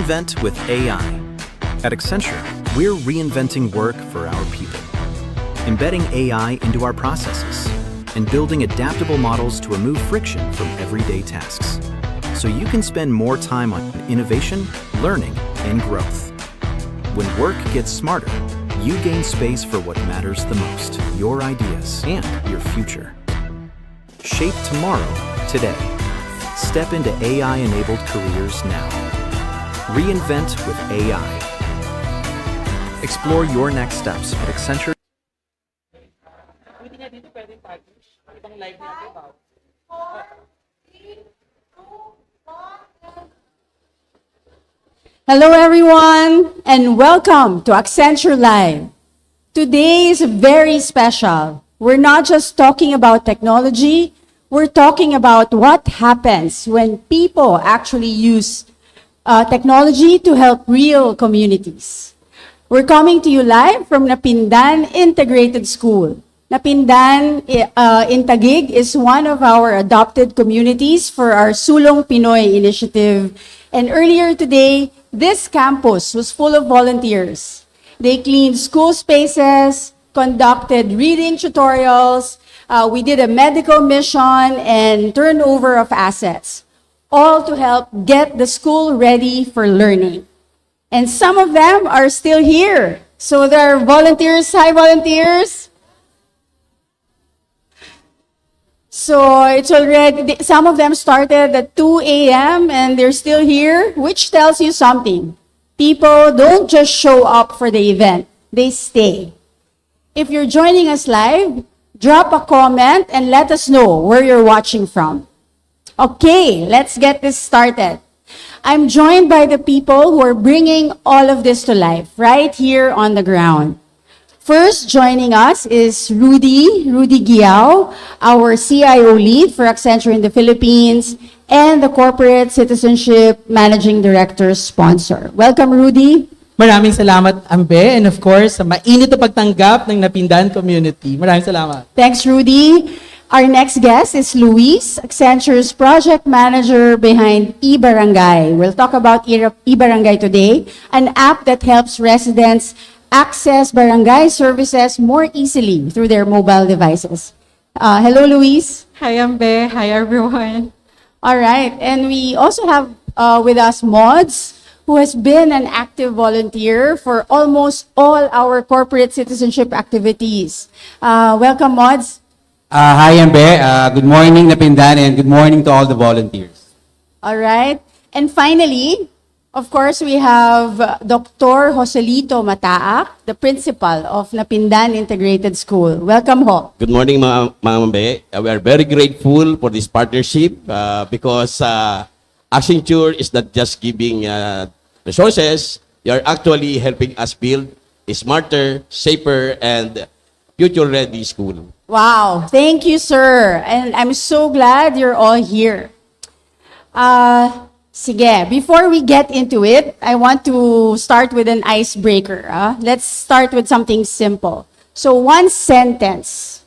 Reinvent with AI. At Accenture, we're reinventing work for our people, embedding AI into our processes, and building adaptable models to remove friction from everyday tasks, so you can spend more time on innovation, learning, and growth. When work gets smarter, you gain space for what matters the most, your ideas and your future. Shape tomorrow, today. Step into AI-enabled careers now. Reinvent with AI. Explore your next steps at Accenture. Hello everyone, and welcome to Accenture Live. Today is very special. We're not just talking about technology, we're talking about what happens when people actually use technology to help real communities. We're coming to you live from Napindan Integrated School. Napindan in Taguig is one of our adopted communities for our Sulong Pinoy initiative. And earlier today, this campus was full of volunteers. They cleaned school spaces, conducted reading tutorials, we did a medical mission and turnover of assets, all to help get the school ready for learning. And some of them are still here. So there are volunteers. Hi, volunteers. So it's already, some of them started at 2 a.m. and they're still here, which tells you something. People don't just show up for the event, they stay. If you're joining us live, drop a comment and let us know where you're watching from. Okay, let's get this started. I'm joined by the people who are bringing all of this to life right here on the ground. First, joining us is Rudy Giao, our CIO lead for Accenture in the Philippines and the Corporate Citizenship Managing Director sponsor. Welcome, Rudy. Maraming salamat, Ambe, and of course, sa mainit na pagtanggap ng Napindan community. Maraming salamat. Thanks, Rudy. Our next guest is Luis, Accenture's project manager behind eBarangay. We'll talk about eBarangay today, an app that helps residents access barangay services more easily through their mobile devices. Hello, Luis. Hi, Ambe. Hi, everyone. All right, and we also have with us Mods, who has been an active volunteer for almost all our corporate citizenship activities. Welcome, Mods. Hi, Ambe. Good morning, Napindan, and good morning to all the volunteers. All right. And finally, of course, we have Dr. Joselito Mataak, the principal of Napindan Integrated School. Welcome, Ho. Good morning, Ma'am Ambe. We are very grateful for this partnership because Accenture is not just giving resources, you are actually helping us build a smarter, safer, and future-ready school. Wow, thank you, sir. And I'm so glad you're all here. Sige, before we get into it, I want to start with an icebreaker. Let's start with something simple. So one sentence.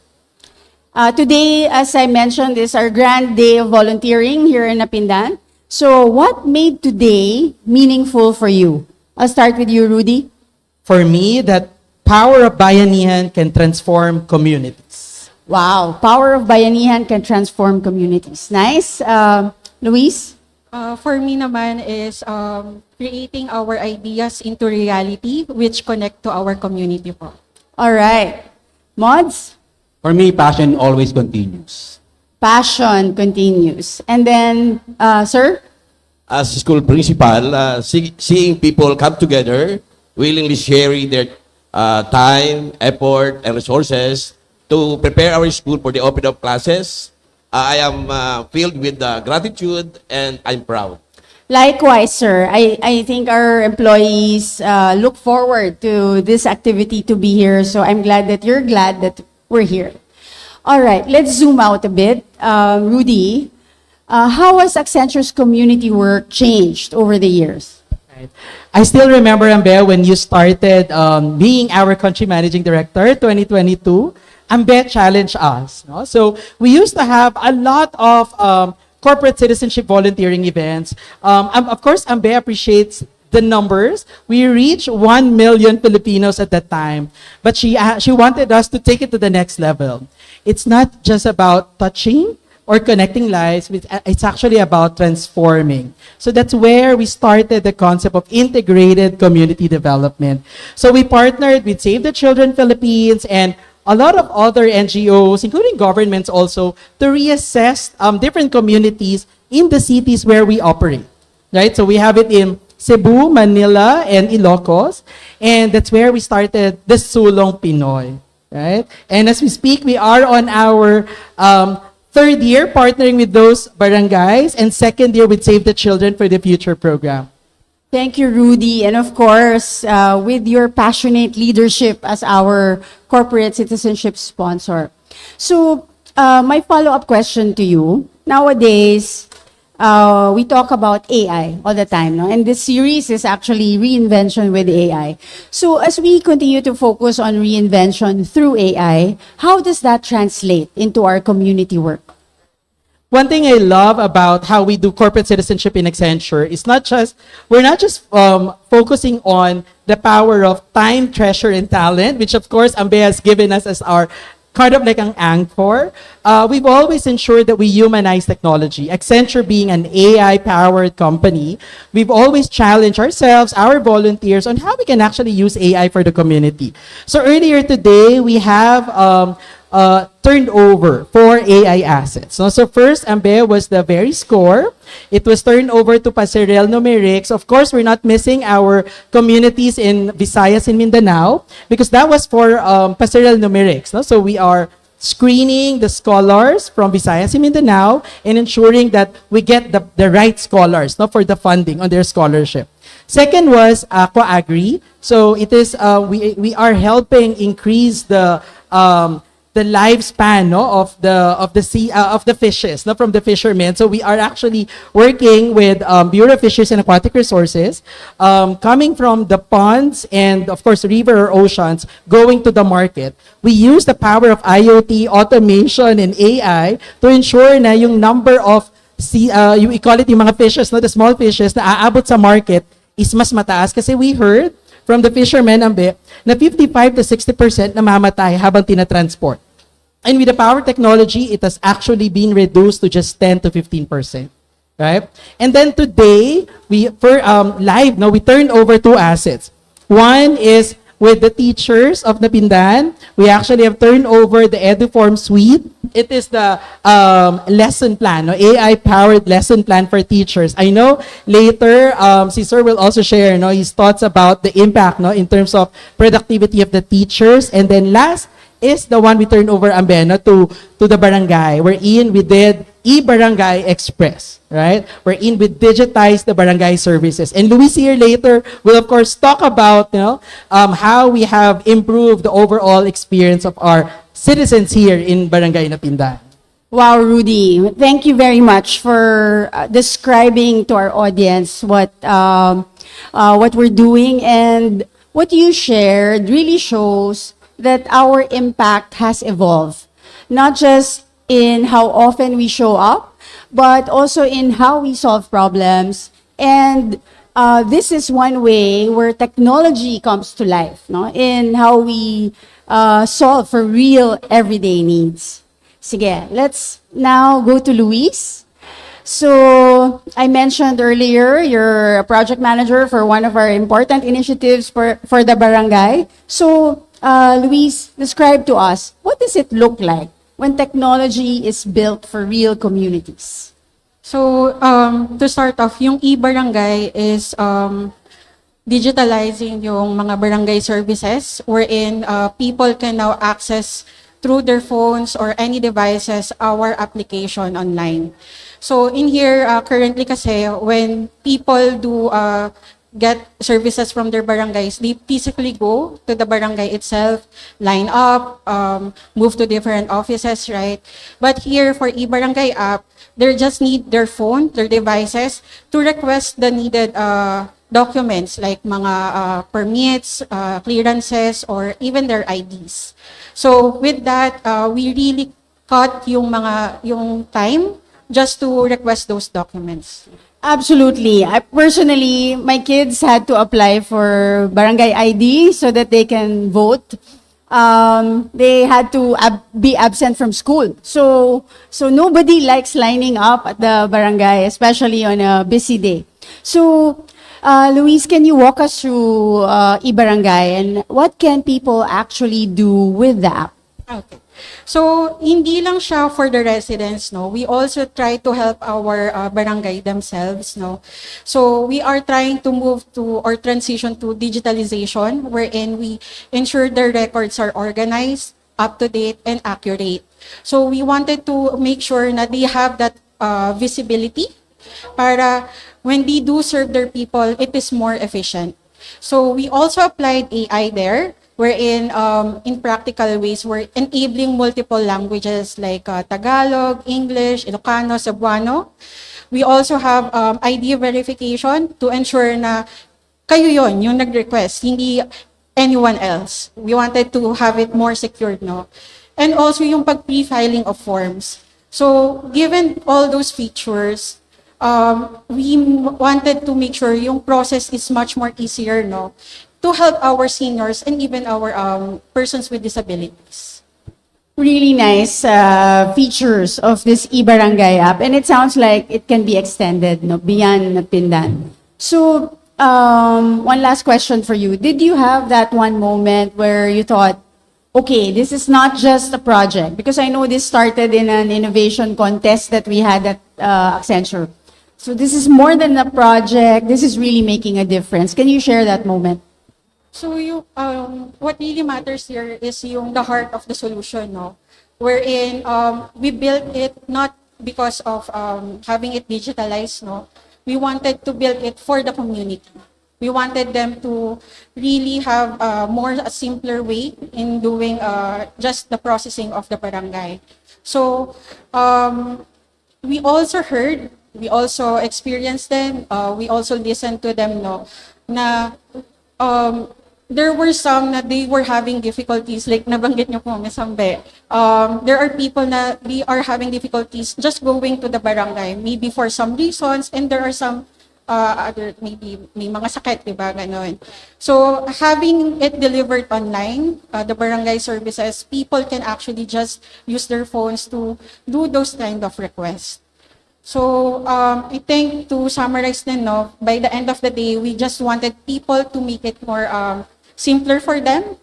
Today, as I mentioned, is our grand day of volunteering here in Napindan. So what made today meaningful for you? I'll start with you, Rudy. For me, that power of bayanihan can transform communities. Wow, power of bayanihan can transform communities. Nice. Luis? For me naman is creating our ideas into reality which connect to our community po. All right. Mods? For me, passion always continues. Passion continues. And then, sir? As school principal, seeing people come together, willingly sharing their time, effort, and resources to prepare our school for the open of classes, I am filled with gratitude and I'm proud. Likewise, sir. I think our employees look forward to this activity to be here. So I'm glad that you're glad that we're here. All right, let's zoom out a bit. Rudy, how has Accenture's community work changed over the years? Right. I still remember, Ambe, when you started being our country managing director, 2022. Ambe challenged us. No? So we used to have a lot of corporate citizenship volunteering events. Of course, Ambe appreciates the numbers. We reached 1 million Filipinos at that time. But she wanted us to take it to the next level. It's not just about touching or connecting lives, it's actually about transforming. So that's where we started the concept of integrated community development. So we partnered with Save the Children Philippines and a lot of other NGOs, including governments also, to reassess different communities in the cities where we operate. Right? So we have it in Cebu, Manila, and Ilocos. And that's where we started the Sulong Pinoy. Right? And as we speak, we are on our third year partnering with those barangays and second year with Save the Children for the Future program. Thank you, Rudy. And of course, with your passionate leadership as our corporate citizenship sponsor. So, my follow-up question to you. Nowadays, we talk about AI all the time, no? And this series is actually reinvention with AI. So, as we continue to focus on reinvention through AI, how does that translate into our community work? One thing I love about how we do corporate citizenship in Accenture is we're not just focusing on the power of time, treasure, and talent, which of course Ambe has given us as our kind of like an anchor. We've always ensured that we humanize technology. Accenture being an AI-powered company, we've always challenged ourselves, our volunteers, on how we can actually use AI for the community. So earlier today, we have turned over 4 AI assets. So first, Ambe was the very score. It was turned over to Passerelle Numerics. Of course, we're not missing our communities in Visayas and Mindanao because that was for Passerelle Numerics. No? So we are screening the scholars from Visayas and Mindanao and ensuring that we get the right scholars, no, for the funding on their scholarship. Second was Aqua Agri. So it is we are helping increase the lifespan, no, of the fishes, no, from the fishermen. So we are actually working with Bureau of Fisheries and Aquatic Resources, coming from the ponds and of course river or oceans, going to the market. We use the power of IoT, automation, and AI to ensure na yung number of we call it yung mga fishes, no, the small fishes na aabot sa market is mas mataas kasi we heard from the fishermen, Ambe, na 55 to 60% namamatay habang tinatransport. And with the power technology, it has actually been reduced to just 10 to 15%. Right? And then today, we turned over 2 assets. One is with the teachers of Napindan. We actually have turned over the EduForm suite. It is the lesson plan, no? AI-powered lesson plan for teachers. I know later, si Sir will also share, no, his thoughts about the impact, no, in terms of productivity of the teachers. And then last is the one we turned over, Ambe, no, to the barangay, wherein we did e-Barangay Express, right? Wherein we digitized the barangay services. And Luis here later will, of course, talk about, you know, how we have improved the overall experience of our citizens here in Barangay Napindan. Wow, Rudy, thank you very much for describing to our audience what we're doing, and what you shared really shows that our impact has evolved, not just in how often we show up, but also in how we solve problems. And this is one way where technology comes to life, no? In how we solve for real everyday needs. Sige, let's now go to Luis. So, I mentioned earlier, you're a project manager for one of our important initiatives for the barangay. So, Luis, describe to us, what does it look like when technology is built for real communities? So, to start off, yung e-barangay is digitalizing yung mga barangay services wherein people can now access through their phones or any devices our application online. So in here, currently kasi, when people do get services from their barangays, they physically go to the barangay itself, line up, move to different offices, right? But here for e-barangay app, they just need their phone, their devices, to request the needed documents like mga permits, clearances, or even their IDs. So with that, we really cut yung time just to request those documents. Absolutely. I personally, my kids had to apply for barangay ID so that they can vote. They had to be absent from school. So nobody likes lining up at the barangay, especially on a busy day. So, Luis, can you walk us through e-barangay and what can people actually do with the app? Okay. So, hindi lang siya for the residents, no? We also try to help our barangay themselves, no? So, we are trying to move to or transition to digitalization wherein we ensure their records are organized, up to date, and accurate. So, we wanted to make sure na they have that visibility para when they do serve their people, it is more efficient. So, we also applied AI there wherein in practical ways, we're enabling multiple languages like Tagalog, English, Ilocano, Cebuano. We also have ID verification to ensure na kayo yon yung nag-request, hindi anyone else. We wanted to have it more secured, no? And also yung pag-pre-filing of forms. So, given all those features, we wanted to make sure yung process is much more easier, no? To help our seniors and even our persons with disabilities. Really nice features of this e-barangay app, and it sounds like it can be extended, no, beyond Napindan. So, one last question for you. Did you have that one moment where you thought, okay, this is not just a project? Because I know this started in an innovation contest that we had at Accenture. So this is more than a project. This is really making a difference. Can you share that moment? So you, what really matters here is yung the heart of the solution, no? Wherein we built it not because of having it digitalized, no? We wanted to build it for the community. We wanted them to really have a simpler way in doing just the processing of the barangay. So we also heard, we also experienced them, we also listened to them, no? Na there were some na they were having difficulties, like nabanggit niyo po, Ms. Ambe. There are people na they are having difficulties just going to the barangay, maybe for some reasons, and there are some other, maybe may mga sakit, di ba, ganon. So, having it delivered online, the barangay services, people can actually just use their phones to do those kind of requests. So, I think to summarize din, no, by the end of the day, we just wanted people to make it more simpler for them,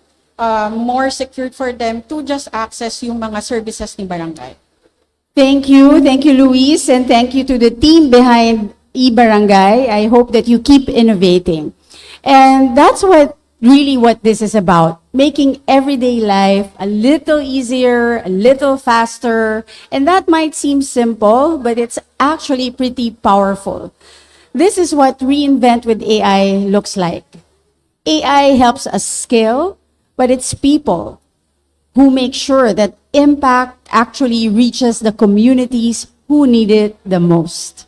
more secured for them to just access yung mga services ni barangay. Thank you, Luis, and thank you to the team behind eBarangay. I hope that you keep innovating. And that's what this is about, making everyday life a little easier, a little faster, and that might seem simple, but it's actually pretty powerful. This is what Reinvent with AI looks like. AI helps us scale, but it's people who make sure that impact actually reaches the communities who need it the most.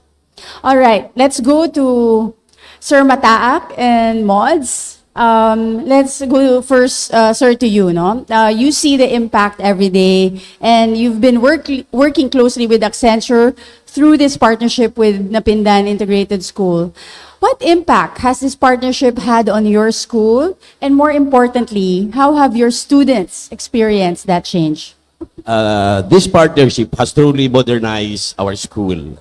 All right, let's go to Sir Mataak and Mods. Let's go first, sir, to you. No, you see the impact every day, and you've been working closely with Accenture through this partnership with Napindan Integrated School. What impact has this partnership had on your school? And more importantly, how have your students experienced that change? This partnership has truly modernized our school.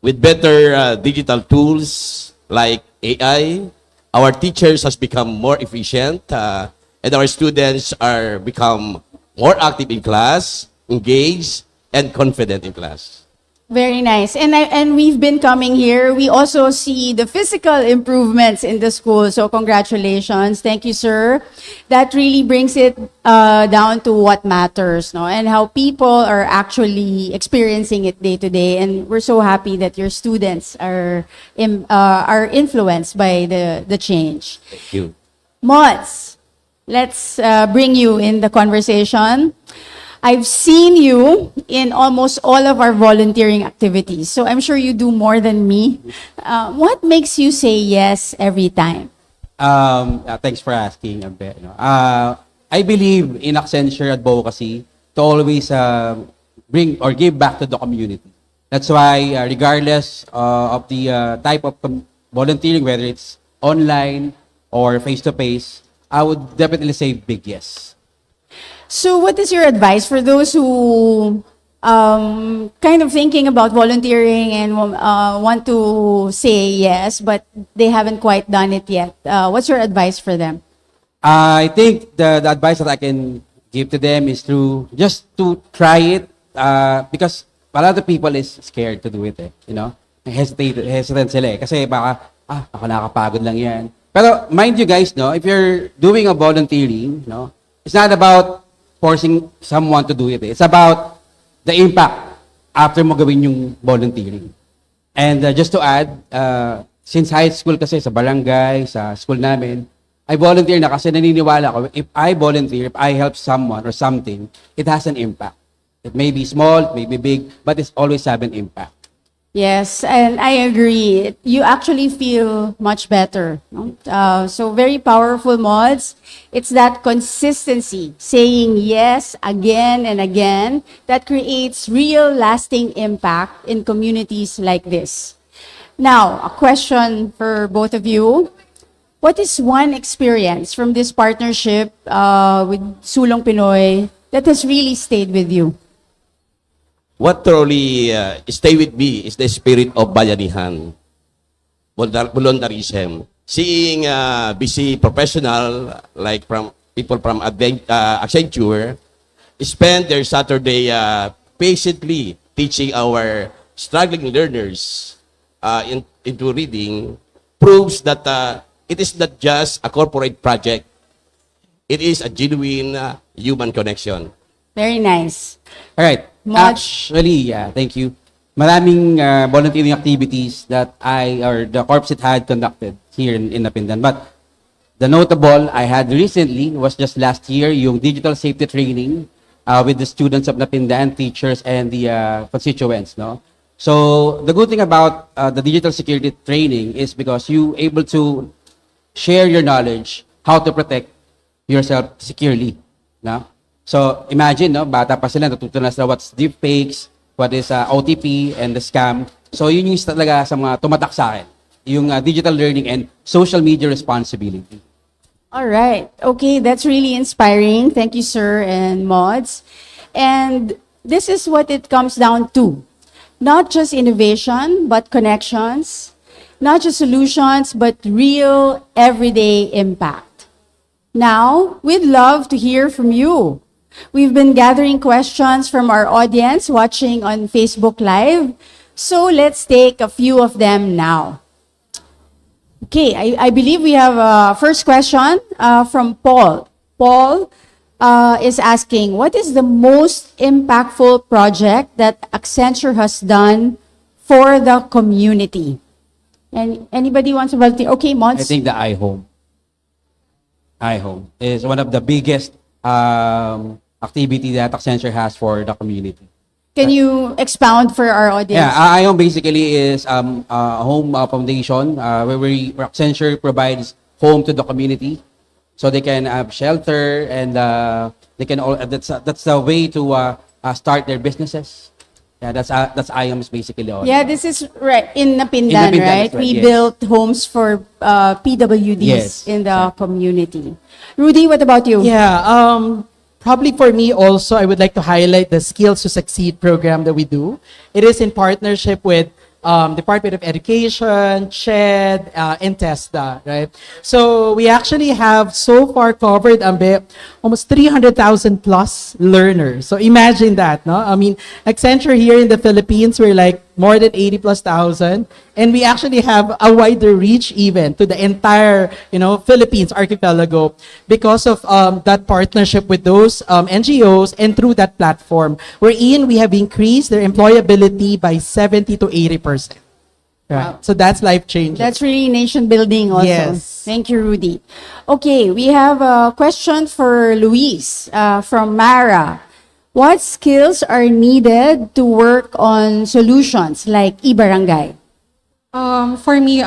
With better digital tools like AI, our teachers has become more efficient, and our students are become more active in class, engaged, and confident in class. Very nice. And we've been coming here. We also see the physical improvements in the school. So congratulations. Thank you, sir. That really brings it down to what matters, no? And how people are actually experiencing it day to day. And we're so happy that your students are influenced by the change. Thank you. Mods, let's bring you in the conversation. I've seen you in almost all of our volunteering activities, so I'm sure you do more than me. What makes you say yes every time? Thanks for asking, Ambe. I believe in Accenture advocacy to always bring or give back to the community. That's why, regardless of the type of volunteering, whether it's online or face-to-face, I would definitely say big yes. So what is your advice for those who kind of thinking about volunteering and want to say yes, but they haven't quite done it yet? What's your advice for them? I think the advice that I can give to them is just to try it, because a lot of people is scared to do it, you know? Hesitant sila eh. Kasi baka, ako nakakapagod lang yan. Pero mind you guys, no, if you're doing a volunteering, no, it's not about forcing someone to do it. It's about the impact after mo gawin yung volunteering. And just to add, since high school kasi sa barangay, sa school namin, I volunteer na kasi naniniwala ko, if I volunteer, if I help someone or something, it has an impact. It may be small, it may be big, but it's always have an impact. Yes, and I agree. You actually feel much better. No? So very powerful, mods. It's that consistency, saying yes again and again, that creates real lasting impact in communities like this. Now, a question for both of you. What is one experience from this partnership with Sulong Pinoy that has really stayed with you? What truly stay with me is the spirit of bayanihan, voluntarism. Seeing busy professional like from people from Accenture spend their Saturday patiently teaching our struggling learners into reading proves that it is not just a corporate project. It is a genuine human connection. Very nice. All right. Much. Actually, yeah, thank you. Maraming volunteering activities that the corporate had conducted here in Napindan. But the notable I had recently was just last year, yung digital safety training with the students of Napindan, teachers, and the constituents, no? So the good thing about the digital security training is because you able to share your knowledge how to protect yourself securely, no? So, imagine, no, bata pa sila, natutunan sila what's deepfakes, what is OTP, and the scam. So, yun yung talaga sa mga tumatak sa akin, yung digital learning and social media responsibility. All right. Okay, that's really inspiring. Thank you, sir and mods. And this is what it comes down to. Not just innovation, but connections. Not just solutions, but real everyday impact. Now, we'd love to hear from you. We've been gathering questions from our audience watching on Facebook Live. So let's take a few of them now. Okay, I believe we have a first question from Paul. Paul is asking, what is the most impactful project that Accenture has done for the community? And anybody wants to volunteer? Okay, Mons. I think the iHome is one of the biggest activity that Accenture has for the community. Can you expound for our audience? Yeah, iHome basically is a home foundation where Accenture provides home to the community, so they can have shelter and they can all. That's the way to start their businesses. Yeah, that's iHome's basically all. Yeah, this is right in Napindan, In Napindan, right? that's right, We yes. built homes for PWDs Yes, in the community. Rudy, what about you? Yeah, probably for me also, I would like to highlight the Skills to Succeed program that we do. It is in partnership with Department of Education, CHED, and TESDA, right? So we actually have so far covered almost 300,000 plus learners. So imagine that, no? I mean, Accenture here in the Philippines, we're like more than 80 plus thousand, and we actually have a wider reach even to the entire, Philippines archipelago because of that partnership with those NGOs, and through that platform, wherein we have increased their employability by 70 to 80%. Right. Wow. So that's life changing. That's really nation building also. Yes. Thank you, Rudy. Okay, we have a question for Luis from Mara. What skills are needed to work on solutions like e-barangay? For me,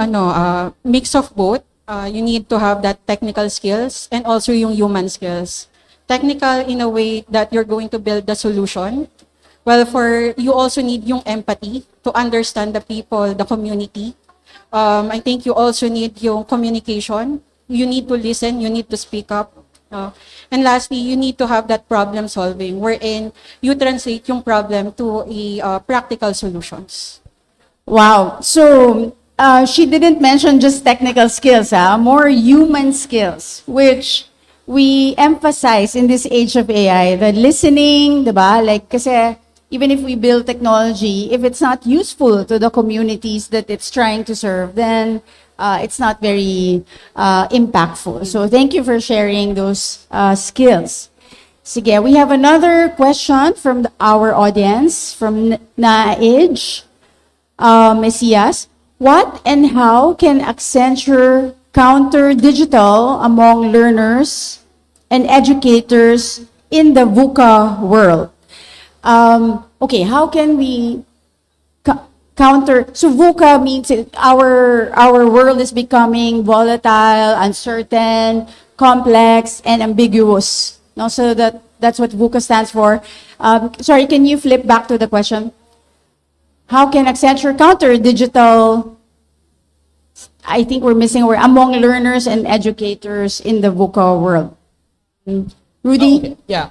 mix of both. You need to have that technical skills and also yung human skills. Technical in a way that you're going to build the solution. Well, you also need yung empathy to understand the people, the community. I think you also need yung communication. You need to listen, you need to speak up. And lastly, you need to have that problem solving wherein you translate yung problem to a practical solutions. Wow. So, she didn't mention just technical skills, more human skills, which we emphasize in this age of AI, the listening, diba? Like, kasi even if we build technology, if it's not useful to the communities that it's trying to serve, then it's not very impactful. So thank you for sharing those skills. Sige, we have another question from our audience, from Naij Mesias. What and how can Accenture counter digital among learners and educators in the VUCA world? Okay, how can we counter? So VUCA means our world is becoming volatile, uncertain, complex, and ambiguous. No, so that's what VUCA stands for. Sorry, can you flip back to the question? How can Accenture counter digital? I think we're missing a word, among learners and educators in the VUCA world. Rudy? Okay, yeah.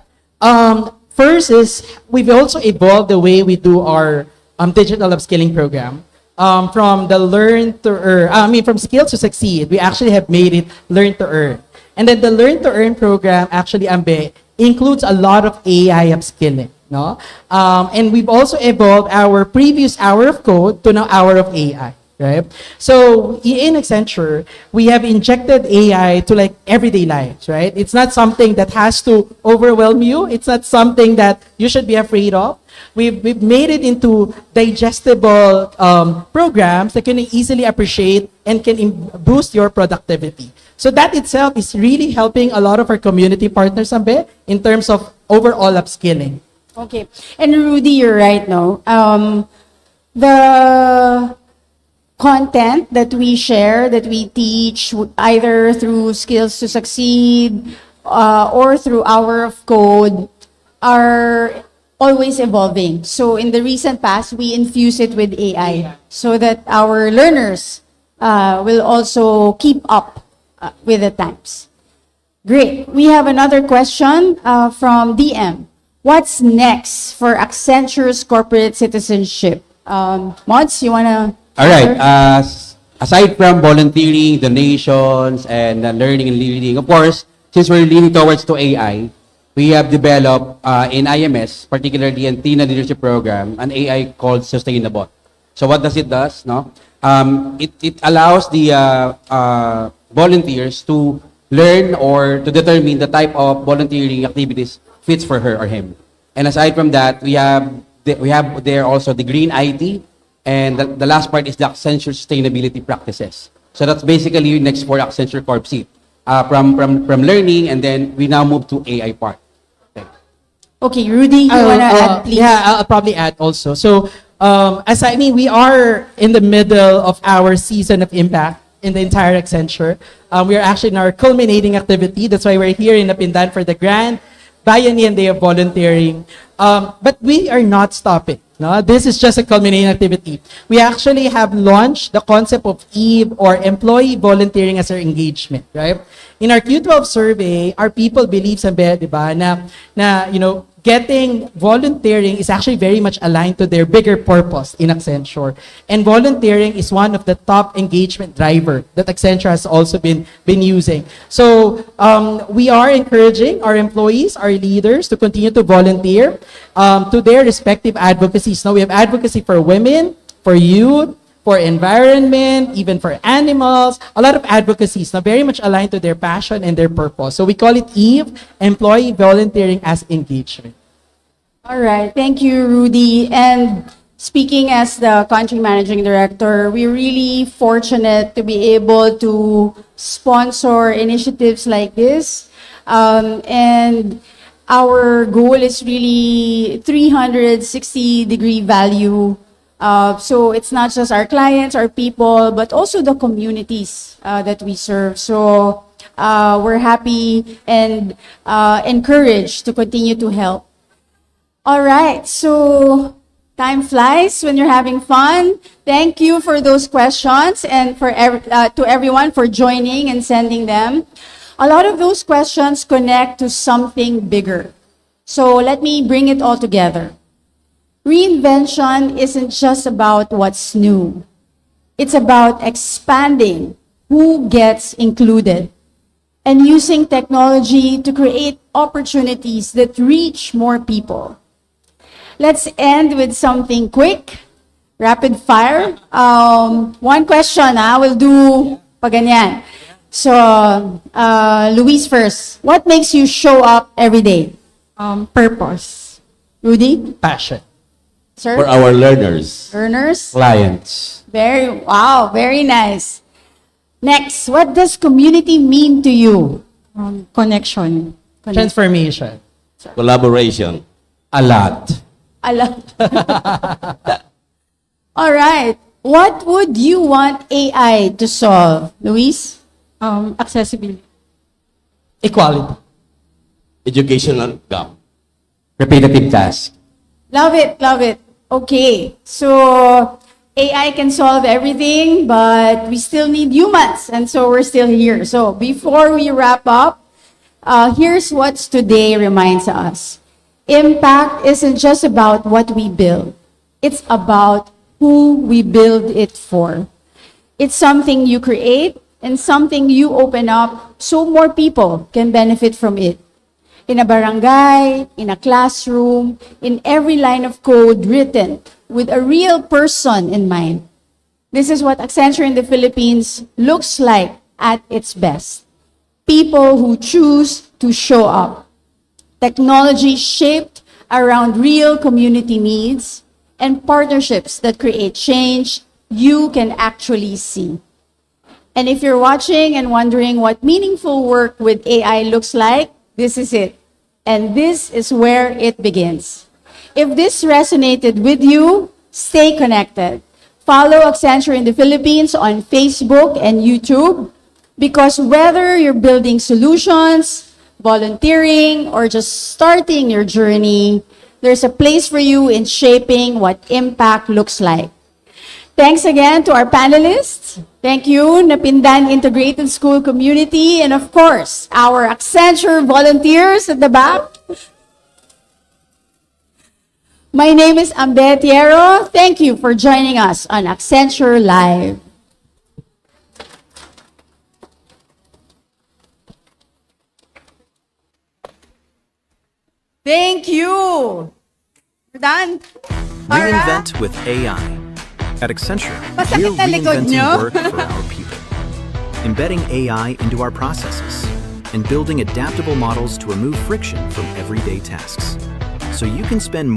First is we've also evolved the way we do our digital upskilling program. From the learn to earn, from skills to succeed, we actually have made it learn to earn. And then the learn to earn program actually, Ambe, includes a lot of AI upskilling. No? And we've also evolved our previous hour of code to now hour of AI. Right? So in Accenture, we have injected AI to like everyday lives, right? It's not something that has to overwhelm you. It's not something that you should be afraid of. We've made it into digestible programs that can easily appreciate and can boost your productivity. So that itself is really helping a lot of our community partners, Ambe, in terms of overall upskilling. Okay. And Rudy, you're right, no? The content that we share, that we teach, either through Skills to Succeed or through Hour of Code, are always evolving. So in the recent past, we infuse it with AI so that our learners will also keep up with the times. Great. We have another question from DM. What's next for Accenture's corporate citizenship? Mods, you want to... All right. Aside from volunteering, donations, and learning and leading, of course, since we're leaning towards to AI, we have developed in IMS, particularly in TINA Leadership Program, an AI called Sustainable. So what does it does? No, it allows the volunteers to learn or to determine the type of volunteering activities fits for her or him. And aside from that, we have there also the green IT. And the last part is the Accenture sustainability practices. So that's basically next for Accenture Corp Seat. From learning, and then we now move to AI part. Okay, Rudy, you want to add, please? Yeah, I'll probably add also. So, we are in the middle of our season of impact in the entire Accenture. We are actually in our culminating activity. That's why we're here in Napindan for the Grand Bayanihan Day of Volunteering. But we are not stopping. No, this is just a culminating activity. We actually have launched the concept of EVE, or employee volunteering as our engagement, right? In our Q12 survey, our people believe sa diba, na getting volunteering is actually very much aligned to their bigger purpose in Accenture. And volunteering is one of the top engagement driver that Accenture has also been using. So we are encouraging our employees, our leaders to continue to volunteer to their respective advocacies. Now we have advocacy for women, for youth, for environment, even for animals, a lot of advocacies na very much aligned to their passion and their purpose. So we call it EVE, Employee Volunteering as Engagement. All right. Thank you, Rudy. And speaking as the country managing director, we're really fortunate to be able to sponsor initiatives like this. And our goal is really 360-degree value. So it's not just our clients, our people, but also the communities that we serve. So we're happy and encouraged to continue to help. All right, so Time flies when you're having fun. Thank you for those questions and to everyone for joining and sending them. A lot of those questions connect to something bigger. So let me bring it all together. Reinvention isn't just about what's new. It's about expanding who gets included and using technology to create opportunities that reach more people. Let's end with something quick, rapid fire. One question, we'll do paganyan. So, Luis first. What makes you show up every day? Purpose. Rudy? Passion. Sir? For our learners, Learners? Clients. Very nice. Next, what does community mean to you? Connection. Transformation. collaboration. A lot. A lot. All right. What would you want AI to solve, Luis? Accessibility. Equality. Educational gap. Repetitive task. Love it. Okay, so AI can solve everything, but we still need humans, and so we're still here. So before we wrap up, here's what today reminds us. Impact isn't just about what we build. It's about who we build it for. It's something you create and something you open up so more people can benefit from it. In a barangay, in a classroom, in every line of code written with a real person in mind. This is what Accenture in the Philippines looks like at its best. People who choose to show up. Technology shaped around real community needs and partnerships that create change you can actually see. And if you're watching and wondering what meaningful work with AI looks like, this is it. And this is where it begins. If this resonated with you, stay connected. Follow Accenture in the Philippines on Facebook and YouTube, because whether you're building solutions, volunteering, or just starting your journey, there's a place for you in shaping what impact looks like. Thanks again to our panelists. Thank you, Napindan Integrated School community, and of course, our Accenture volunteers at the back. My name is Ambe Tiero. Thank you for joining us on Accenture Live. Thank you. We're done. All right. Reinvent with AI. At Accenture, Masakit we're na likod reinventing nyo. work for our people. Embedding AI into our processes and building adaptable models to remove friction from everyday tasks. So you can spend